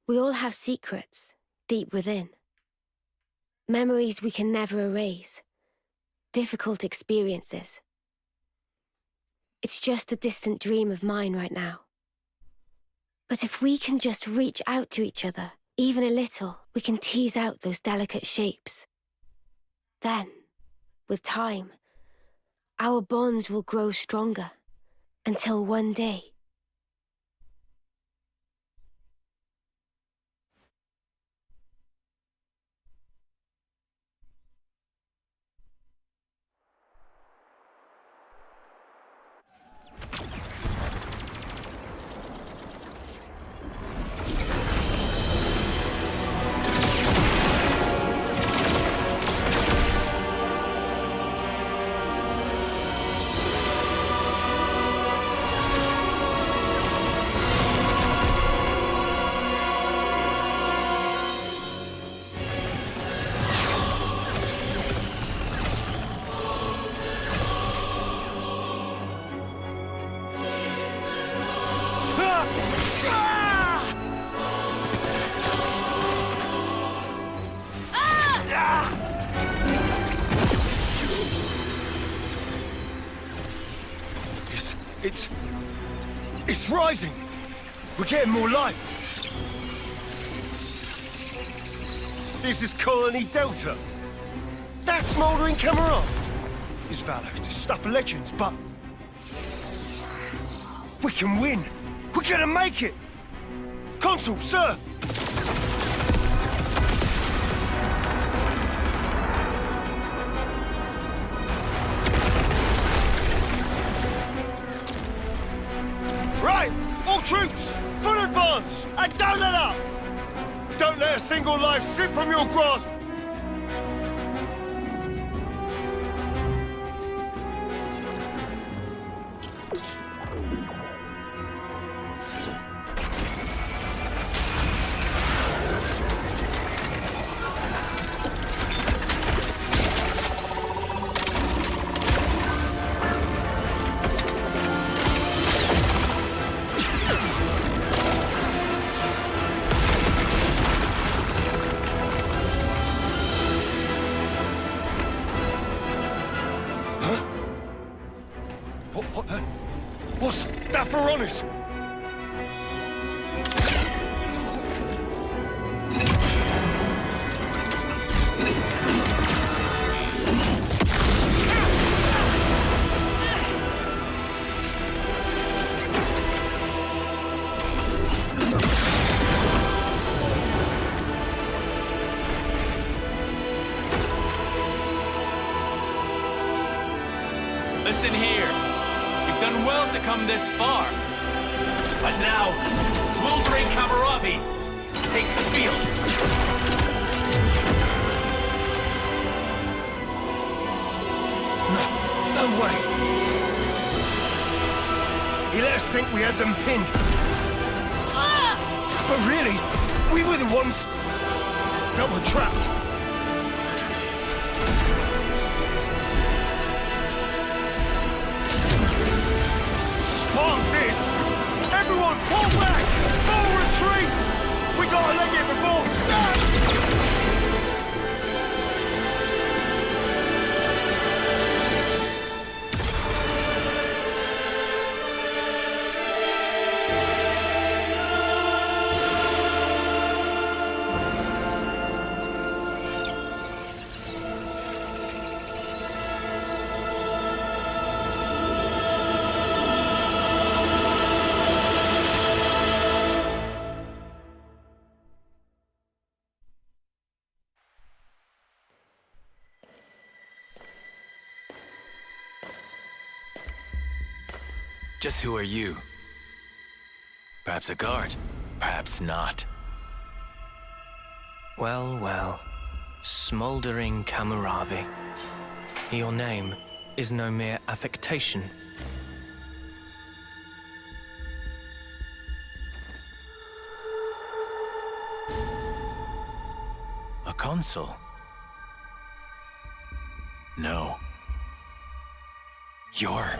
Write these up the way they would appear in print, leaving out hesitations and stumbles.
We all have secrets, deep within. Memories we can never erase. Difficult experiences. It's just a distant dream of mine right now. But if we can just reach out to each other, even a little, we can tease out those delicate shapes. Then, with time, our bonds will grow stronger, until one day... It's rising! We're getting more light! This is Colony Delta. That smouldering camera! It's valor, it's stuff of legends, but... we can win! We're gonna make it! Consul, sir! Right! All troops! Full advance! And don't let up! Don't let a single life slip from your grasp! What's that for honest? Listen here. You've done well to come this far. But now, smoldering Kamaravi takes the field. No way. He let us think we had them pinned. But really, we were the ones that were trapped. Spark this! Everyone, pull back! Full retreat! We gotta leg it before... Just who are you? Perhaps a guard, perhaps not. Well, well. Smoldering Kamaravi. Your name is no mere affectation. A consul? No. You're...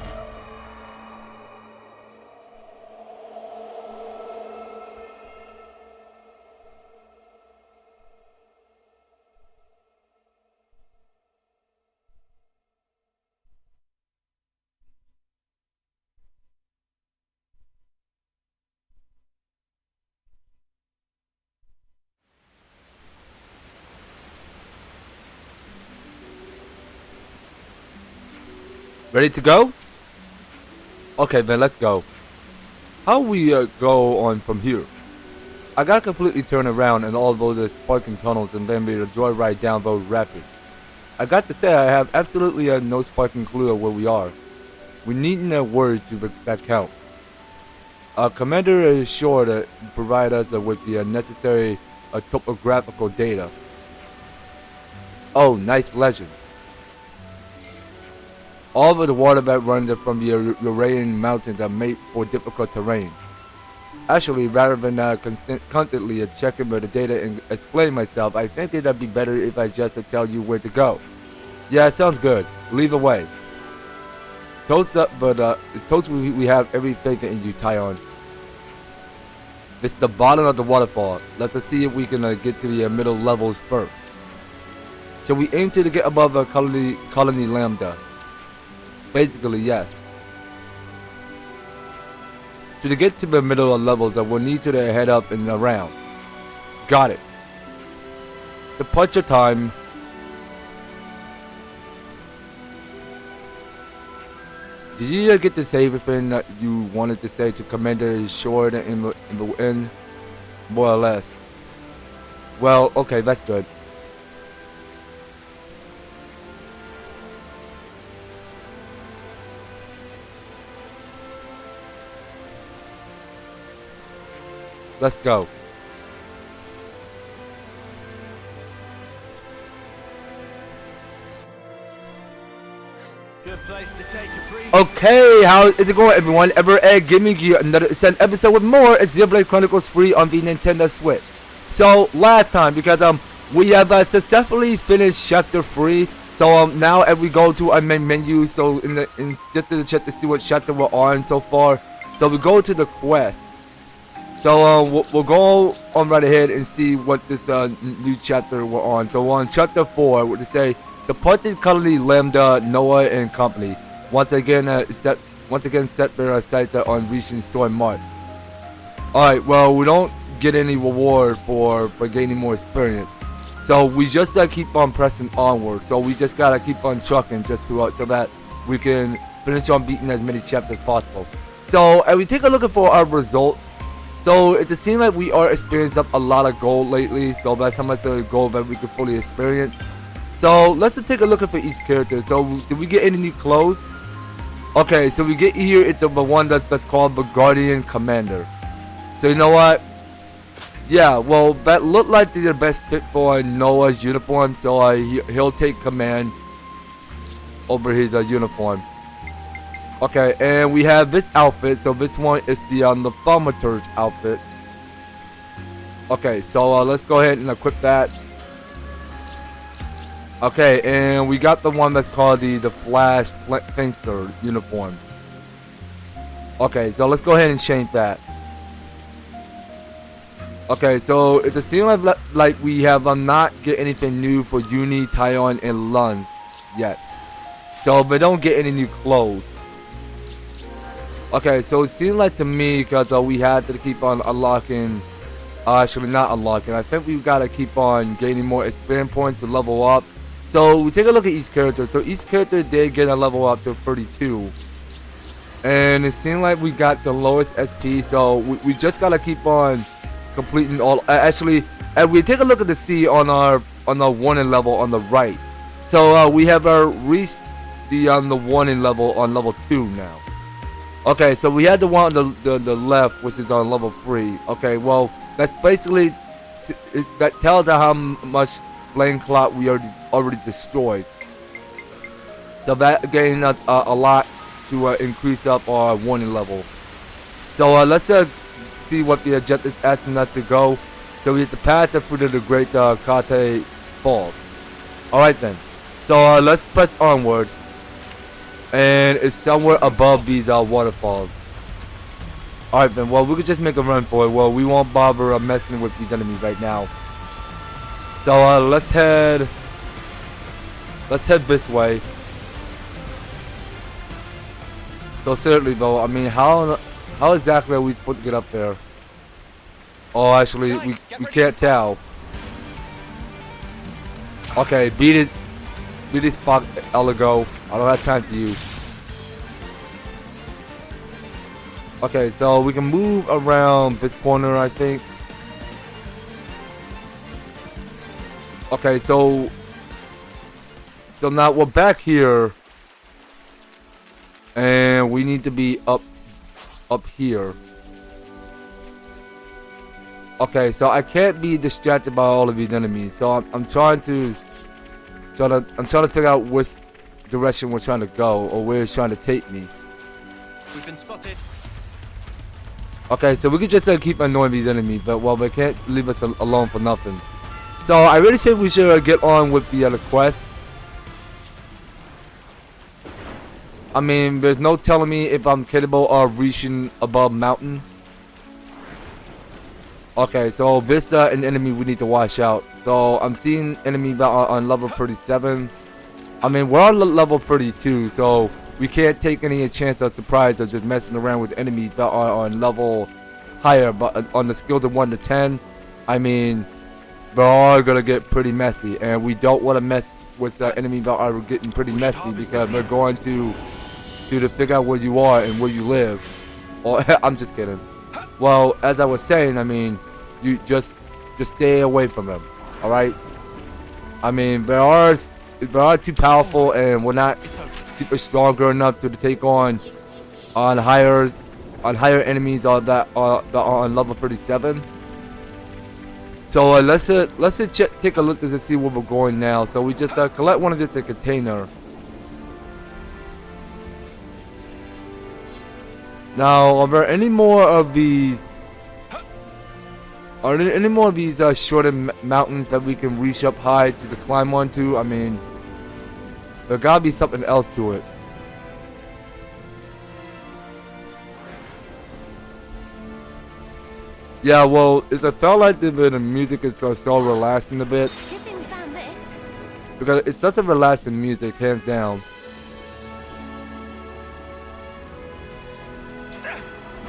Ready to go? Okay, then let's go. How we go on from here? I gotta completely turn around and all those sparking tunnels and then be a joyride down those rapids. I got to say I have absolutely no sparking clue of where we are. We need a word to that count. Commander is sure to provide us with the necessary topographical data. Oh, nice legend. All of the water that runs from the Urayan mountains are made for difficult terrain. Actually, rather than constantly checking the data and explain myself, I think it'd be better if I just tell you where to go. Yeah, sounds good. Leave away. Toast up, but it's toast we have everything in you, Tyon. It's the bottom of the waterfall. Let's see if we can get to the middle levels first. Shall we aim to get above colony Lambda? Basically, yes. To get to the middle of levels, we'll need to head up and around. Got it. Departure time. Did you get to say everything that you wanted to say to Commander Short in the end? More or less. Well, okay, that's good. Let's go. Good place to take a breather. Okay, how is it going, everyone? EVER giving you another episode with more Xenoblade Chronicles 3 on the Nintendo Switch. So last time, because we have successfully finished chapter 3. So now as we go to our main menu, so just to check to see what chapter we're on so far. So we go to the quest. So we'll go on right ahead and see what this new chapter we're on. So we're on chapter 4, what to say, departed colony Lambda, Noah and company. Once again set their sights on reaching Storm March. Alright, well, we don't get any reward for gaining more experience. So we just keep on pressing onward. So we just gotta keep on trucking just to so that we can finish on beating as many chapters as possible. So as we take a look for our results. So it seems like we are experiencing a lot of gold lately. So that's how much gold that we can fully experience. So let's take a look for each character. So did we get any new clothes? Okay, so we get here at the one that's called the Guardian Commander. So you know what? Yeah, well that looked like the best fit for Noah's uniform. So he'll take command over his uniform. Okay, and we have this outfit. So this one is the Thaumaturge outfit. Okay, so let's go ahead and equip that. Okay, and we got the one that's called the Flash Fencer uniform. Okay, so let's go ahead and change that. Okay, so it seems like we have not get anything new for Uni, Tyon, and Lunds yet. So we don't get any new clothes. Okay, so it seems like to me, because we had to keep on unlocking, actually not unlocking, I think we've got to keep on gaining more experience points to level up. So we take a look at each character. So each character did get a level up to 32. And it seemed like we got the lowest SP, so we just got to keep on completing all. Actually, and we take a look at the C on our warning level on the right. So we have reached the warning level on level 2 now. Okay, so we had the one on the left, which is on level 3. Okay, well that's basically that tells us how much flame cloud we already destroyed. So that gained us a lot to increase up our warning level. So let's see what the objective is asking us to go. So we have to pass through the Great Cotte Falls. Alright then. So let's press onward. And it's somewhere above these waterfalls. Alright then, well we could just make a run for it. Well, we won't bother messing with these enemies right now. So let's head this way. So certainly though, I mean how exactly are we supposed to get up there? Oh, actually we can't tell. Okay, beat it Spock Eligo. I don't have time for you. Okay, so we can move around this corner, I think. Okay, so now we're back here, and we need to be up here. Okay, so I can't be distracted by all of these enemies. So I'm trying to figure out which direction we're trying to go, or where it's trying to take me. We've been spotted. Okay, so we can just keep annoying these enemies, but well, they can't leave us alone for nothing. So I really think we should get on with the quest. I mean, there's no telling me if I'm capable of reaching above mountain. Okay, so this an enemy we need to watch out. So I'm seeing enemy on level 37. I mean, we're on level 32, so we can't take any chance of surprise or just messing around with enemies that are on level higher. But on the scale of 1 to 10, I mean, they're all gonna get pretty messy, and we don't want to mess with the enemies that are getting pretty messy, because they're going to figure out where you are and where you live. Or I'm just kidding. Well, as I was saying, I mean, you just stay away from them. All right. I mean, they are too powerful, and we're not super stronger enough to take on higher enemies that are on level 37. So let's take a look to see where we're going now. So we just collect one of this container. Now, are there any more of these? Are there any more of these shorter mountains that we can reach up high to climb onto? I mean, there gotta be something else to it. Yeah, well, it felt like the music is so relaxing a bit. Good thing we found this. Because it's such a relaxing music, hands down.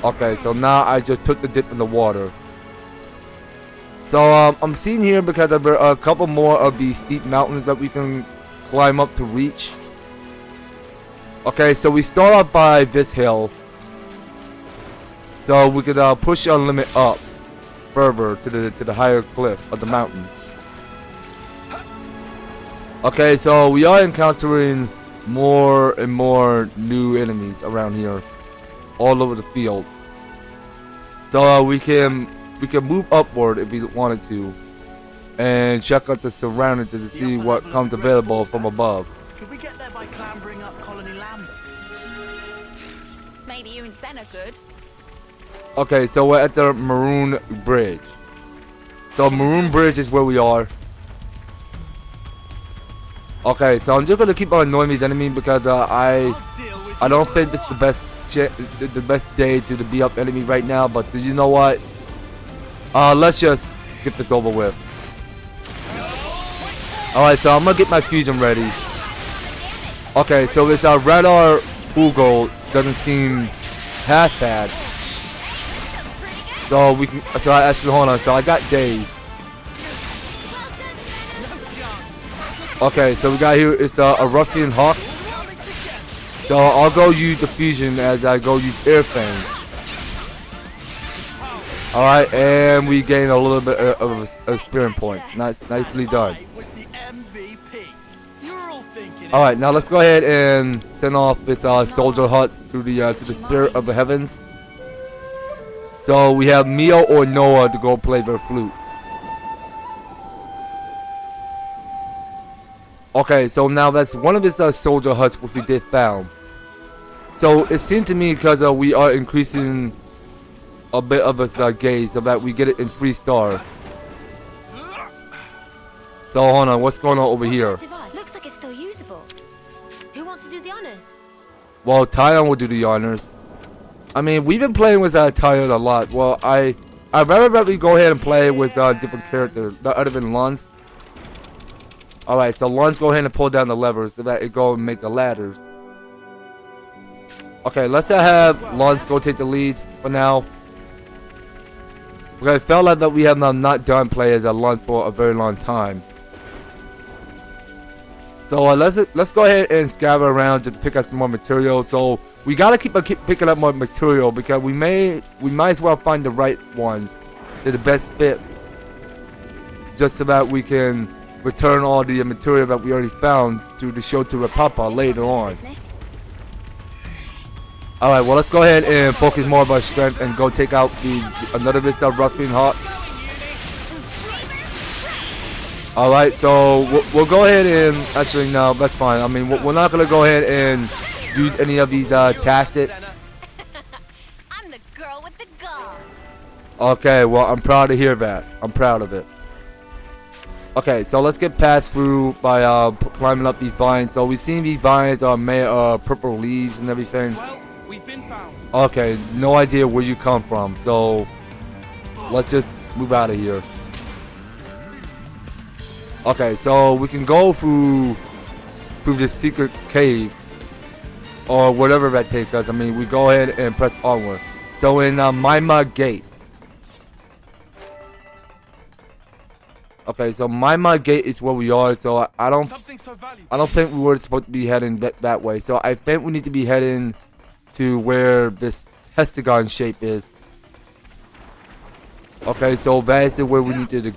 Okay, so now I just took the dip in the water. So I'm seeing here because there are a couple more of these steep mountains that we can climb up to reach. Okay, so we start off by this hill. So we could push our limit up further to the higher cliff of the mountains. Okay, so we are encountering more and more new enemies around here, all over the field. So we can move upward if we wanted to, and check out the surroundings to see what comes available from above. Could we get there by clambering up Colony Lambert? Maybe you and Sen are good. Okay, so we're at the Maroon Bridge. So Maroon Bridge is where we are. Okay, so I'm just gonna keep on annoying these enemies because I don't think this is the best day to beat up enemy right now. But you know what? Let's just get this over with. All right, so I'm gonna get my fusion ready. Okay, so this radar Google doesn't seem half bad. So we can. So I actually hold on. So I got days. Okay, so we got here. It's a Ruffian Hawk. So I'll go use the fusion as I go use Air Fang. All right, and we gain a little bit of experience points. Nicely done. All right, now let's go ahead and send off this soldier huts to the spirit of the heavens. So we have Mio or Noah to go play their flutes. Okay, so now that's one of his soldier huts which we did found. So it seemed to me because we are increasing a bit of a gauge so that we get it in 3-star. So hold on, what's going on over here? Looks like it's still usable. Who wants to do the honors? Well, Tyon will do the honors. I mean, we've been playing with Tyon a lot. Well, I'd rather go ahead and play with different characters other than Lance. Alright, so Lance, go ahead and pull down the levers so that it go and make the ladders. Okay, let's have Lance go take the lead for now. Okay, I felt like that we have not done play as a Lance for a very long time. So let's go ahead and scatter around just to pick up some more material. So we gotta keep picking up more material because we might as well find the right ones. They're the best fit. Just so that we can return all the material that we already found to the show to Papa later on. Alright, well let's go ahead and focus more of our strength and go take out another Vista Ruffian Hawk. Alright, so we'll go ahead and actually no, that's fine. I mean we're not gonna go ahead and use any of these tactics. I'm the girl with the gall. Okay, well I'm proud to hear that. I'm proud of it. Okay, so let's get past through by climbing up these vines. So we've seen these vines are made of purple leaves and everything. Well, we've been found. Okay, no idea where you come from, so let's just move out of here. Okay, so we can go through this secret cave or whatever that takes us. I mean, we go ahead and press onward. So in Maima Gate. Okay, so Maima Gate is where we are. So I don't think we were supposed to be heading that way. So I think we need to be heading to where this hexagon shape is. Okay, so that is where we need to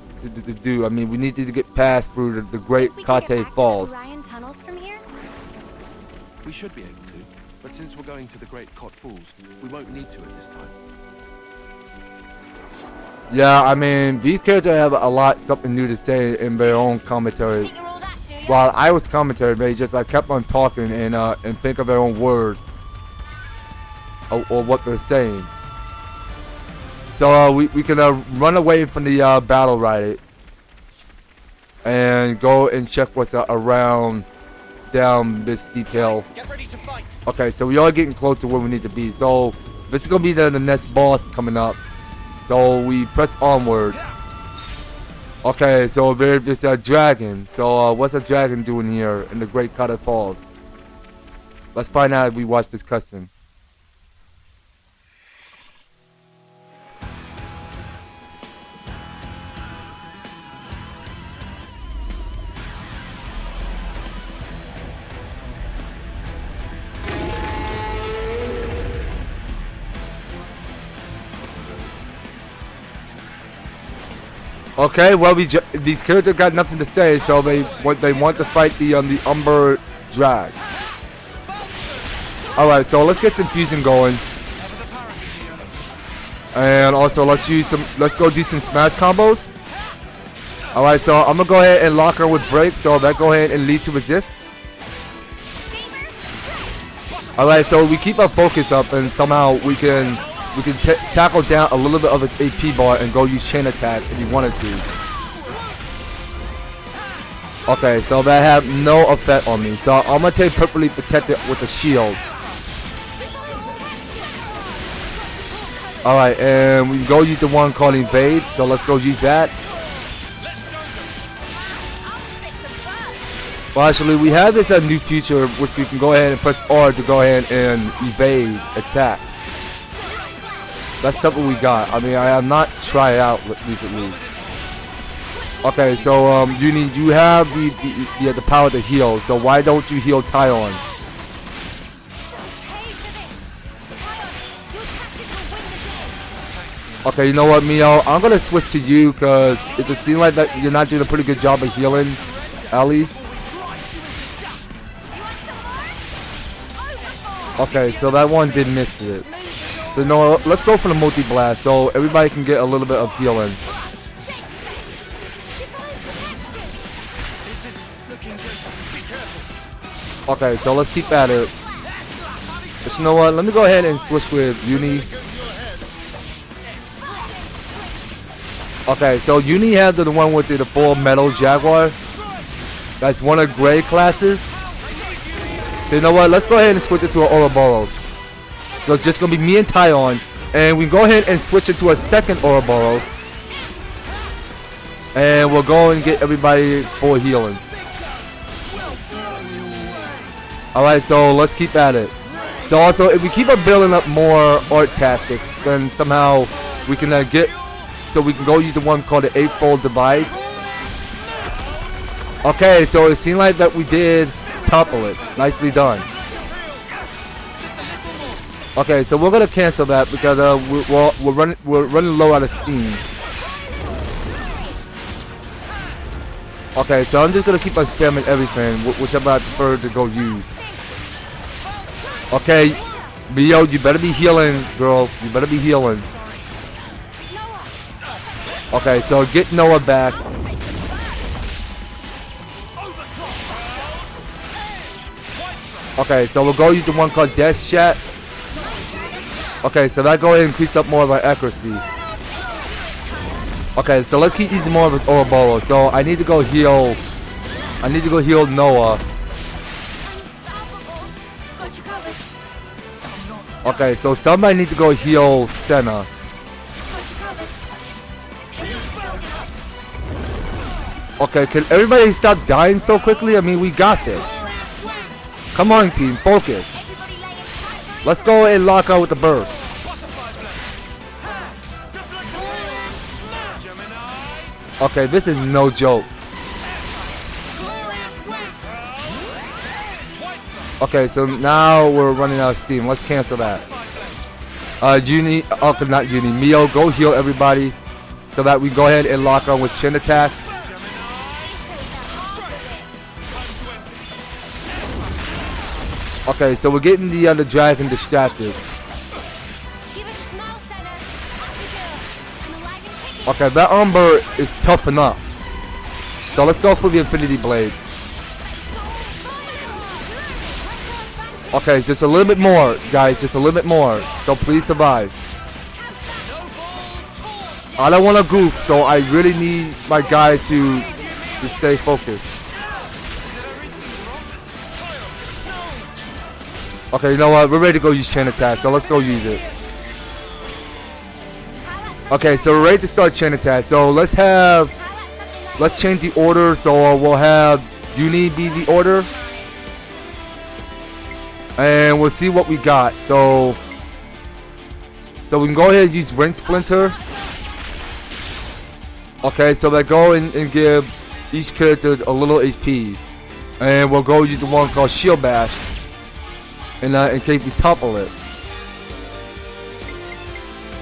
do. I mean, we need to get past through the Great Cotte Falls. Orion tunnels from here? We should be able to, but since we're going to the Great Cotte Falls, we won't need to at this time. Yeah, I mean, these characters have something new to say in their own commentary. While I was commentary, they just kept on talking and think of their own word or what they're saying. So we can run away from the battle riot and go and check what's around down this steep hill. Get ready to fight. Okay, so we are getting close to where we need to be. So this is gonna be the next boss coming up. So we press onward. Okay, so there's a dragon. So what's a dragon doing here in the Great Cotte Falls? Let's find out if we watch this cutscene. Okay, well these characters got nothing to say, so they want to fight the Umber Drague. All right, so let's get some fusion going, and also let's go do some smash combos. All right, so I'm gonna go ahead and lock her with break, so that go ahead and lead to resist. All right, so we keep our focus up, and somehow we can tackle down a little bit of its AP bar and go use chain attack if you wanted to. Okay, so that had no effect on me. So I'm gonna take Purpley Protected with a shield. Alright, and we can go use the one called Evade. So let's go use that. Well, actually, we have this new feature which we can go ahead and press R to go ahead and evade attacks. That's something we got. I mean, I have not tried it out recently. Okay, so you have the power to heal. So why don't you heal Tyon? Okay, you know what, Mio? I'm gonna switch to you because it just seems like that you're not doing a pretty good job of healing, at least. Okay, so that one did miss it. So no, let's go for the multi-blast so everybody can get a little bit of healing. Okay, so let's keep at it. But you know what? Let me go ahead and switch with Uni. Okay, so Uni has the one with the full metal Jaguar. That's one of gray classes. So you know what? Let's go ahead and switch it to an Ouroboros. So it's just gonna be me and Tyon, and we go ahead and switch it to a second Ouroboros, and we'll go and get everybody full healing. All right, so let's keep at it. So also, if we keep on building up more art tactics, then somehow we can get. So we can go use the one called the Eightfold Divide. Okay, so it seemed like that we did topple it. Nicely done. Okay, so we're gonna cancel that because we're running low out of steam. Okay, so I'm just gonna keep on spamming everything, whichever I prefer to go use. Okay, Mio, you better be healing, girl. You better be healing. Okay, so get Noah back. Okay, so we'll go use the one called Death Shot. Okay, so that go ahead and increase up more of our accuracy. Okay, so let's keep using more of his Ouroboros. So I need to go heal. I need to go heal Noah. Okay, so somebody needs to go heal Senna. Okay, can everybody stop dying so quickly? I mean, we got this. Come on, team, focus. Let's go and lock out with the bird. Okay, this is no joke. Okay, so now we're running out of steam. Let's cancel that. Uni, okay, not Uni. Mio, go heal everybody so that we go ahead and lock on with Chin Attack. Okay, so we're getting the dragon distracted. Okay, that Umber is tough enough. So let's go for the Infinity Blade. Okay, just a little bit more, guys. Just a little bit more. So please survive. I don't want to goof, so I really need my guy to stay focused. Okay, you know what? We're ready to go use Chain Attack, so let's go use it. Okay, so we're ready to start Chain Attack. So let's change the order. So we'll have Uni be the order. And we'll see what we got. So we can go ahead and use Ring Splinter. Okay, so that go and give each character a little HP. And we'll go use the one called Shield Bash. In case we topple it.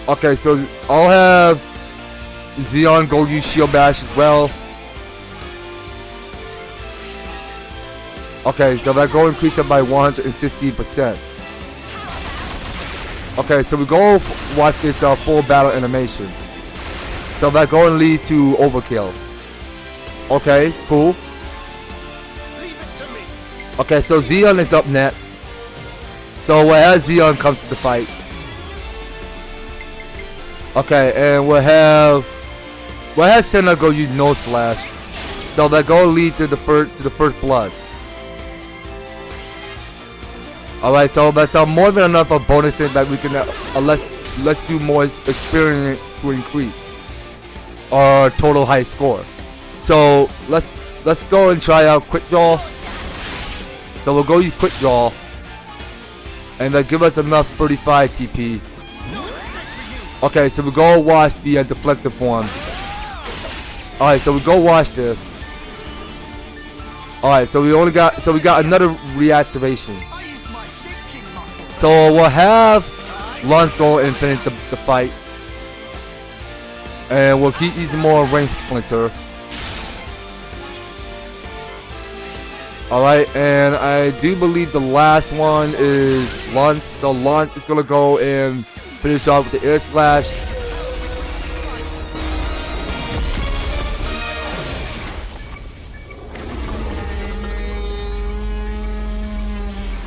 Okay, so I'll have Xeon go use Shield Bash as well. Okay, so that go increase it by 160%. Okay, so we go watch this full battle animation. So that go and lead to overkill. Okay, cool. Okay, so Xeon is up next. So we'll have Xeon come to the fight. Okay, and we'll have Senna go use No Slash. So that go lead to the first blood. Alright, so that's more than enough of bonusing that we can let's do more experience to increase our total high score. So let's go and try out Quick Draw. So we'll go use Quick Draw. And that give us enough 35 TP. Okay, so we go watch the deflective form. Alright, so we go watch this. Alright, so we got another reactivation. So we'll have Lance go and finish the fight. And we'll keep using more Ring Splinter. Alright, and I do believe the last one is Lance. So Lance is gonna go and finish off with the Air Slash.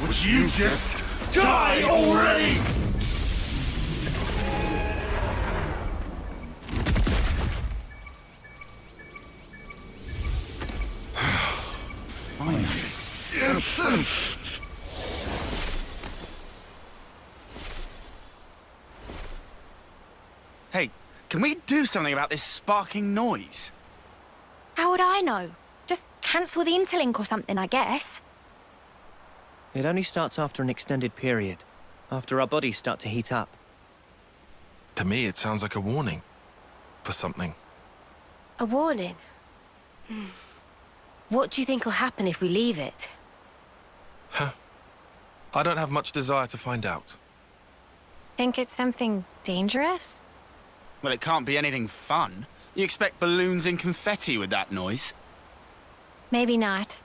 Would you just die already? Hey, can we do something about this sparking noise? How would I know? Just cancel the interlink or something, I guess. It only starts after an extended period, after our bodies start to heat up. To me, it sounds like a warning for something. A warning? What do you think will happen if we leave it? I don't have much desire to find out. Think it's something dangerous? Well, it can't be anything fun. You expect balloons and confetti with that noise? Maybe not.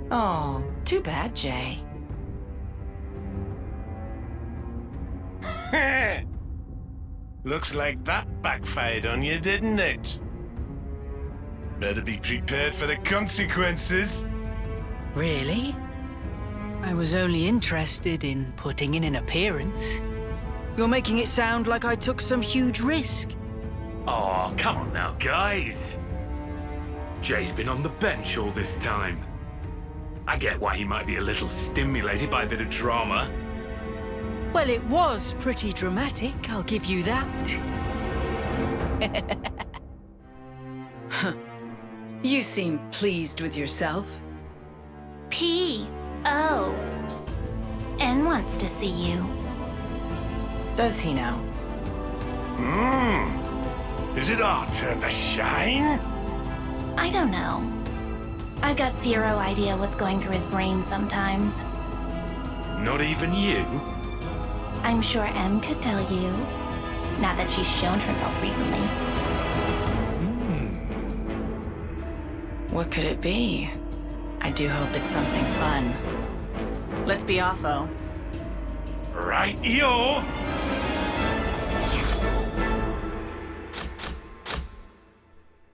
Oh, too bad, Jay. Looks like that backfired on you, didn't it? Better be prepared for the consequences. Really? I was only interested in putting in an appearance. You're making it sound like I took some huge risk. Oh, come on now, guys. Jay's been on the bench all this time. I get why he might be a little stimulated by a bit of drama. Well, it was pretty dramatic, I'll give you that. You seem pleased with yourself. P.O. N wants to see you. Does he now? Is it our turn to shine? I don't know. I've got zero idea what's going through his brain sometimes. Not even you? I'm sure M could tell you. Now that she's shown herself recently. What could it be? I do hope it's something fun. Let's be off-o. Right-yo!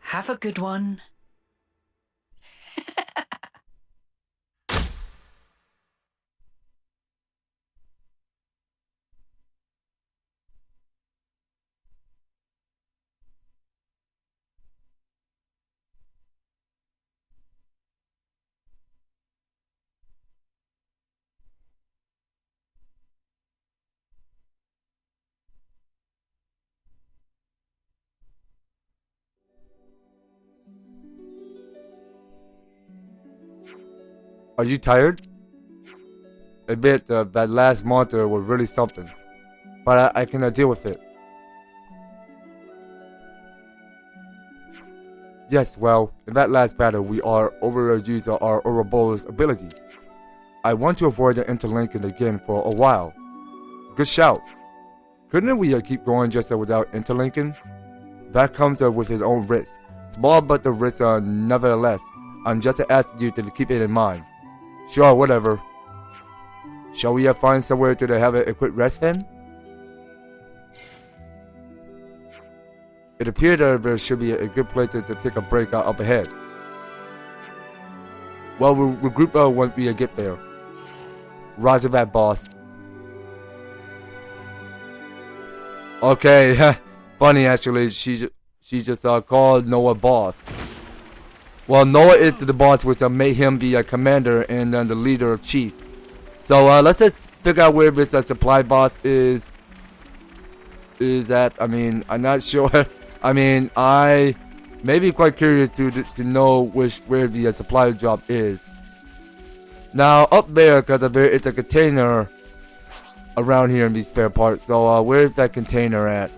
Have a good one. Are you tired? Admit that last monster was really something, but I can deal with it. Yes, well, in that last battle, we are overused our Ouroboros abilities. I want to avoid the interlinking again for a while. Good shout. Couldn't we keep going just without interlinking? That comes with its own risk. Small but the risk nevertheless. I'm just asking you to keep it in mind. Sure, whatever. Shall we find somewhere to have a quick rest then? It appears that there should be a good place to take a break up ahead. Well, we'll regroup once we get there. Roger that, boss. Okay, funny actually. She just called Noah boss. Well, Noah is the boss, which made him the commander and the leader of chief. So let's just figure out where this supply boss is. Is at? I mean, I'm not sure. I mean, I may be quite curious to know where the supply job is. Now up there, because there is a container around here in these spare parts. So where's that container at?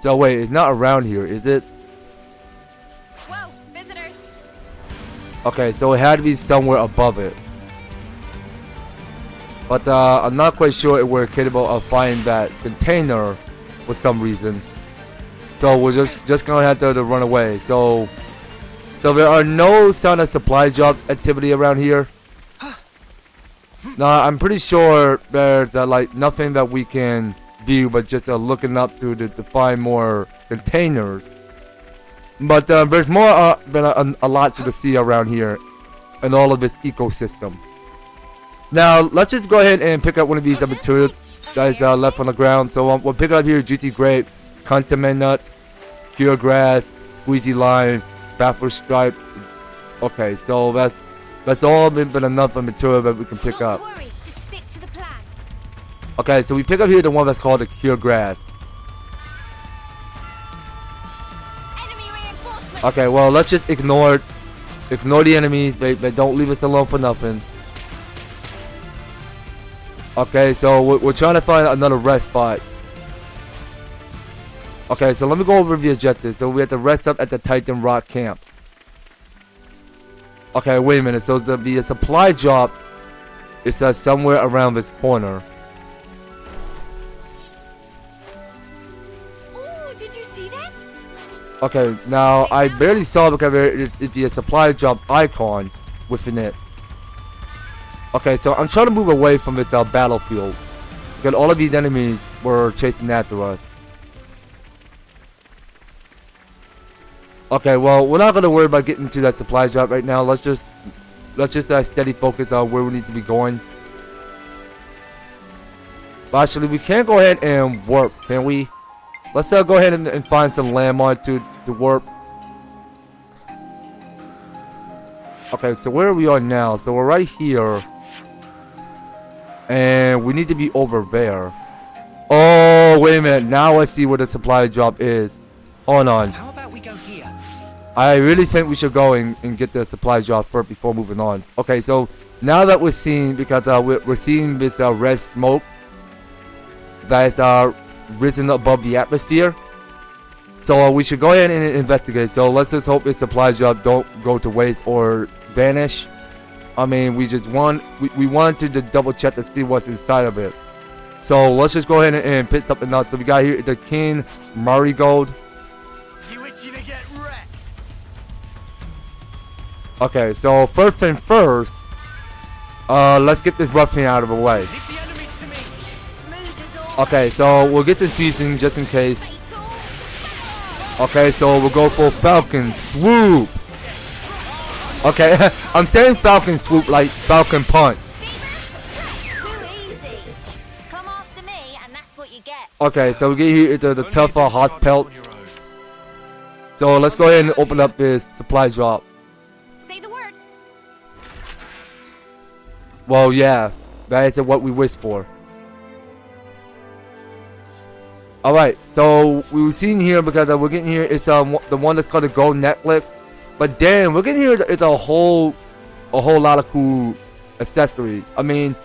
So wait, it's not around here, is it? Whoa, visitors! Okay, so it had to be somewhere above it. But I'm not quite sure if we're capable of finding that container for some reason. So we're just gonna have to run away. So there are no sign of supply job activity around here. Now I'm pretty sure there's like nothing that we can view, but just looking up to find more containers. But there's more than a lot to see around here, and all of this ecosystem. Now let's just go ahead and pick up one of these materials that is left on the ground. So we'll pick up here juicy grape, condiment nut, pure grass, squeezy lime, baffler stripe. Okay, so that's all been enough of material that we can pick up. Don't worry, just stick to the plan. Okay, so we pick up here the one that's called the pure grass. Enemy reinforcements! Okay, well let's just ignore Ignore the enemies. They don't leave us alone for nothing. Okay, so we're trying to find another rest spot. Okay, so let me go over the objectives. So we have to rest up at the Titan Rock camp. Okay, wait a minute. So the supply drop is somewhere around this corner. Ooh, did you see that? Okay, now I barely saw it because it'd be a supply drop icon within it. Okay, so I'm trying to move away from this battlefield because all of these enemies were chasing after us. Okay, well, we're not gonna worry about getting to that supply drop right now. Let's just steady focus on where we need to be going. But actually, we can go ahead and warp, can we? Let's go ahead and find some landmark to warp. Okay, so where we are now? So we're right here, and we need to be over there. Oh, wait a minute! Now I see where the supply drop is. Hold on. How about we go here? I really think we should go and get the supply drop first before moving on. Okay, so now that we're seeing, because we're seeing this red smoke that is risen above the atmosphere, so we should go ahead and investigate. So let's just hope this supply drop don't go to waste or vanish. I mean, we wanted to double check to see what's inside of it. So let's just go ahead and pick something up. So we got here the King Marigold. Okay, so first thing first, let's get this ruffian out of the way. Okay, so we'll get some fusing just in case. Okay, so we'll go for Falcon Swoop. Okay, I'm saying Falcon Swoop like Falcon Punch. Okay, so we get here into the tougher hot pelt. So let's go ahead and open up this supply drop. Well, yeah, that isn't what we wished for. Alright, so we were seeing here because we're getting here, it's the one that's called the gold necklace. But then we're getting here, it's a whole lot of cool accessories. I mean,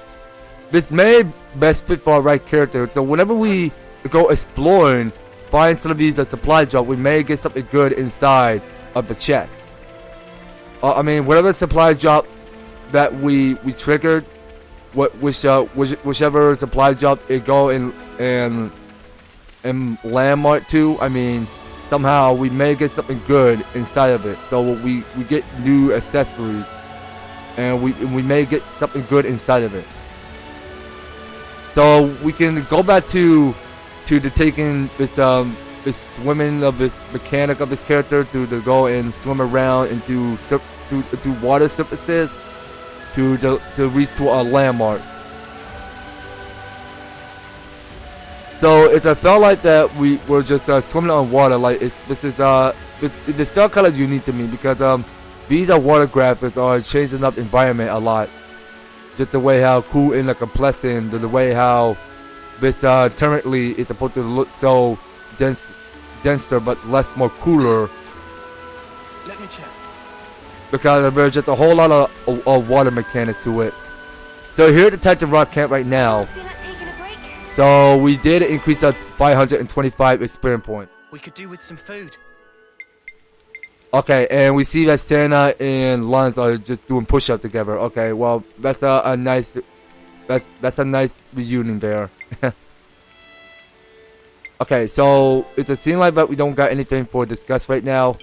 this may best fit for our right character. So whenever we go exploring, find some of these supply drop, we may get something good inside of the chest. I mean, whatever supply drop that we triggered, whichever supply drop it go and landmark to, I mean, somehow we may get something good inside of it. So we get new accessories, and we may get something good inside of it. So we can go back to the taking this swimming of this mechanic of this character to go and swim around into water surfaces. To reach to a landmark. So it's felt like that we were just swimming on water. Like this felt kind of unique to me because these water graphics are changing up environment a lot. Just the way how cool and complexing, the way how this currently is supposed to look so denser but more cooler. Let me check. Because there's just a whole lot of water mechanics to it. So here at the Titan Rock camp right now. So we did increase our 525 experience points. We could do with some food. Okay, and we see that Santa and Lance are just doing push-up together. Okay, well that's a nice reunion there. Okay, so it's a scene like that. We don't got anything for discuss right now.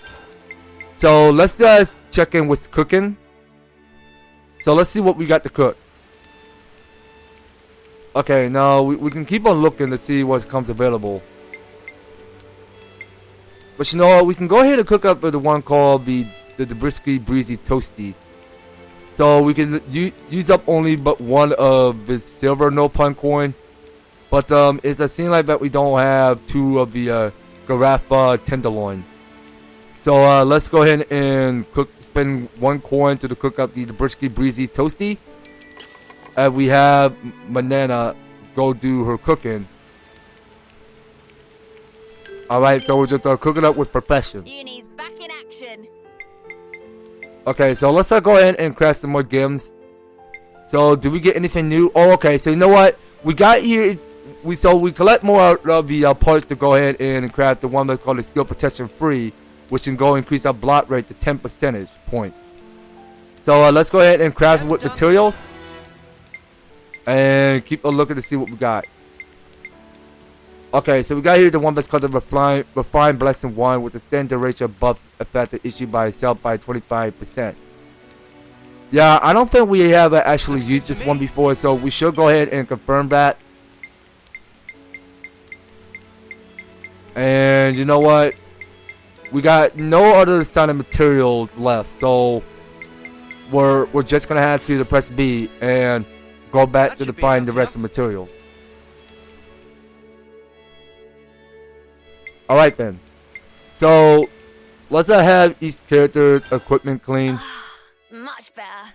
So let's just check in with cooking. So let's see what we got to cook. Okay, now we can keep on looking to see what comes available. But you know what, we can go ahead and cook up the one called the Brisky Breezy Toasty. So we can use up only but one of the silver no pun coin. But it's a scene like that we don't have two of the Garaffa tenderloin. So let's go ahead and spend one coin to cook up the Brisky Breezy Toasty. And we have Manana go do her cooking. Alright, so we're just cooking up with profession. Uni's back in action. Okay, so let's go ahead and craft some more gems. So, do we get anything new? Oh, okay. So, you know what? We got here. We collect more of the parts to go ahead and craft the one that's called the skill protection free, which can go increase our block rate to 10 percentage points. So, let's go ahead and craft with materials. And keep a looking to see what we got. Okay, so we got here the one that's called the Refined Blessing 1 with the standard duration buff effect issued by itself by 25%. Yeah, I don't think we have actually used this one before, so we should go ahead and confirm that. And you know what? We got no other standard materials left, so we're just gonna have to press B and go back to find the rest of the materials. Alright then. So let's have each character's equipment clean. Much better.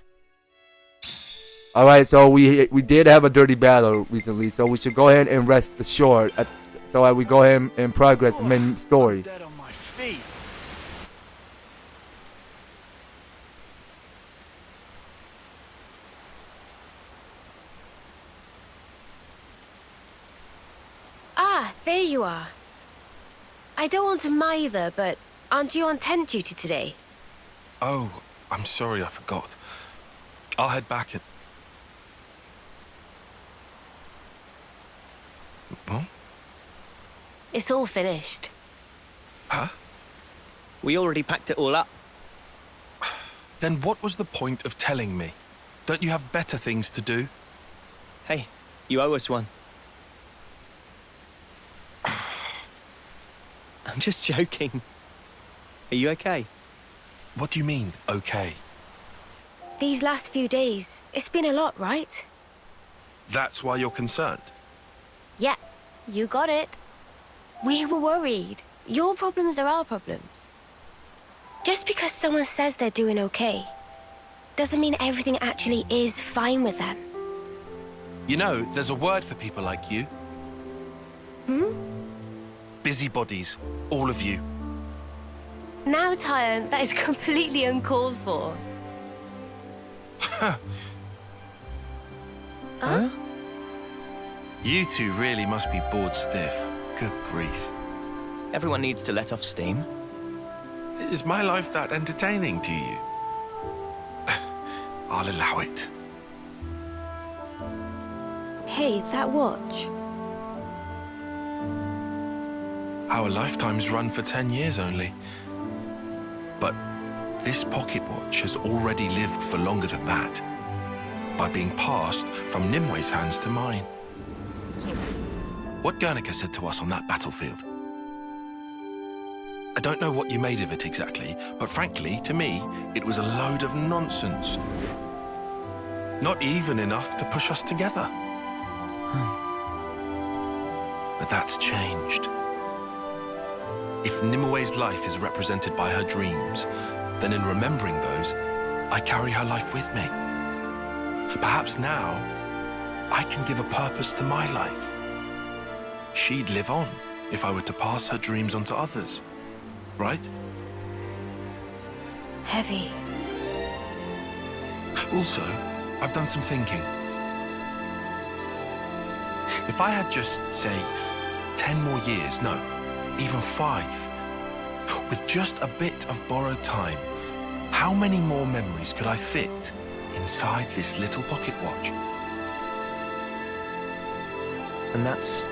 Alright, so we did have a dirty battle recently, so we should go ahead and rest assured so that we go ahead and progress the main story. I'm dead on my feet. Ah, there you are. I don't want to mither, but aren't you on tent duty today? Oh, I'm sorry, I forgot. I'll head back and... What? It's all finished. Huh? We already packed it all up. Then what was the point of telling me? Don't you have better things to do? Hey, you owe us one. I'm just joking. Are you okay? What do you mean, okay? These last few days, it's been a lot, right? That's why you're concerned? Yeah, you got it. We were worried. Your problems are our problems. Just because someone says they're doing okay, doesn't mean everything actually is fine with them. You know, there's a word for people like you. Busybodies, all of you. Now, Tyon, that is completely uncalled for. Huh? You two really must be bored stiff. Good grief. Everyone needs to let off steam. Is my life that entertaining to you? I'll allow it. Hey, that watch. Our lifetimes run for 10 years only. But this pocket watch has already lived for longer than that, by being passed from Nimwe's hands to mine. What Guernica said to us on that battlefield. I don't know what you made of it exactly, but frankly, to me, it was a load of nonsense. Not even enough to push us together. But that's changed. If Nimwe's life is represented by her dreams, then in remembering those, I carry her life with me. Perhaps now, I can give a purpose to my life. She'd live on if I were to pass her dreams on to others, right? Heavy. Also, I've done some thinking. If I had just, say, 10 more years, no, even 5, with just a bit of borrowed time, how many more memories could I fit inside this little pocket watch? And that's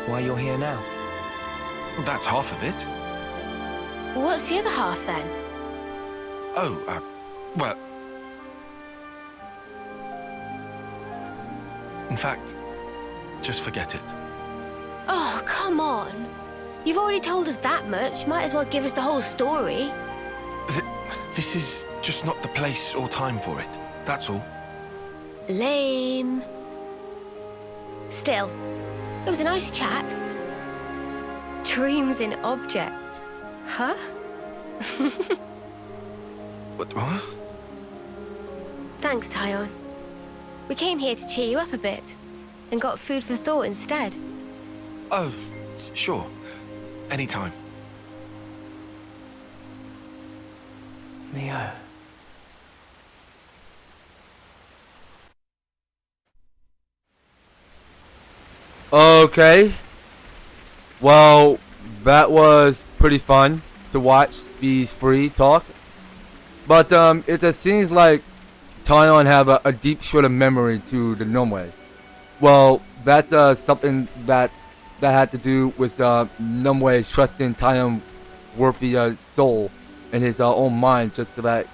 why you're here now? Well, that's half of it. What's the other half, then? Oh, well... In fact, just forget it. Oh, come on. You've already told us that much. Might as well give us the whole story. This is just not the place or time for it. That's all. Lame. Still, it was a nice chat. Dreams in objects. Huh? What? Thanks, Tyon. We came here to cheer you up a bit, and got food for thought instead. Oh, sure. Anytime. Neo. Okay. Well, that was pretty fun to watch these three talk. But it just seems like Tyon have a deep shred of memory to the Nomwe. Well, that's something that had to do with Nomwe trusting Tyon worthy soul in his own mind, just so that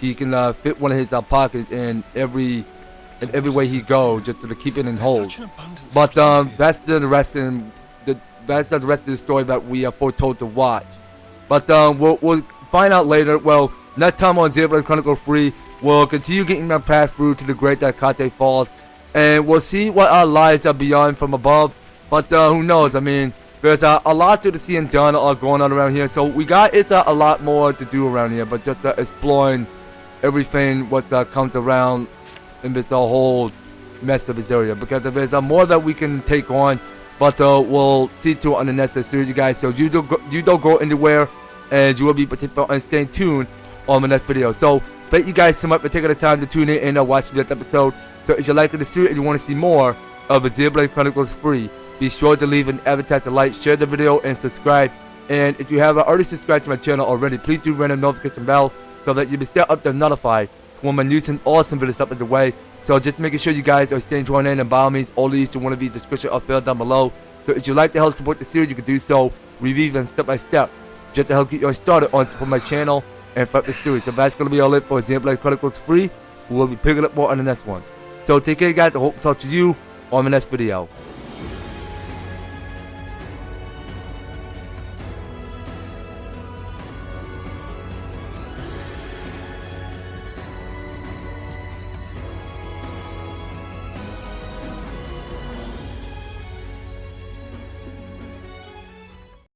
he can fit one of his pockets in every way he goes, just to keep it in hold. But that's the rest of the story that we are foretold to watch. But we'll find out later. Well, next time on Xenoblade Chronicles 3, we'll continue getting our path through to the Great Cotte Falls, and we'll see what our lives are beyond from above. But who knows? I mean, there's a lot to see and done going on around here. So we got a lot more to do around here, but just exploring everything what comes around in this whole mess of this area, because there's more that we can take on. But we'll see to it on the next series, you guys. So you don't go anywhere, and you will be participating and staying tuned on the next video. So thank you guys so much for taking the time to tune in and watch this episode. So if you like the series and you want to see more of the Xenoblade Chronicles 3, be sure to leave an EVER-TASTIC like, share the video, and subscribe. And if you have already subscribed to my channel already, please do ring the notification bell so that you'll be still up there notified when my new and awesome videos up in the way. So just making sure you guys are staying tuned in, and by all means, all these to one of the description or field down below. So if you'd like to help support the series, you can do so, review them step by step, just to help get you started on support my channel and for the series. So that's going to be all it for Xenoblade Chronicles 3. We'll be picking up more on the next one. So take care, guys. I hope to talk to you on the next video.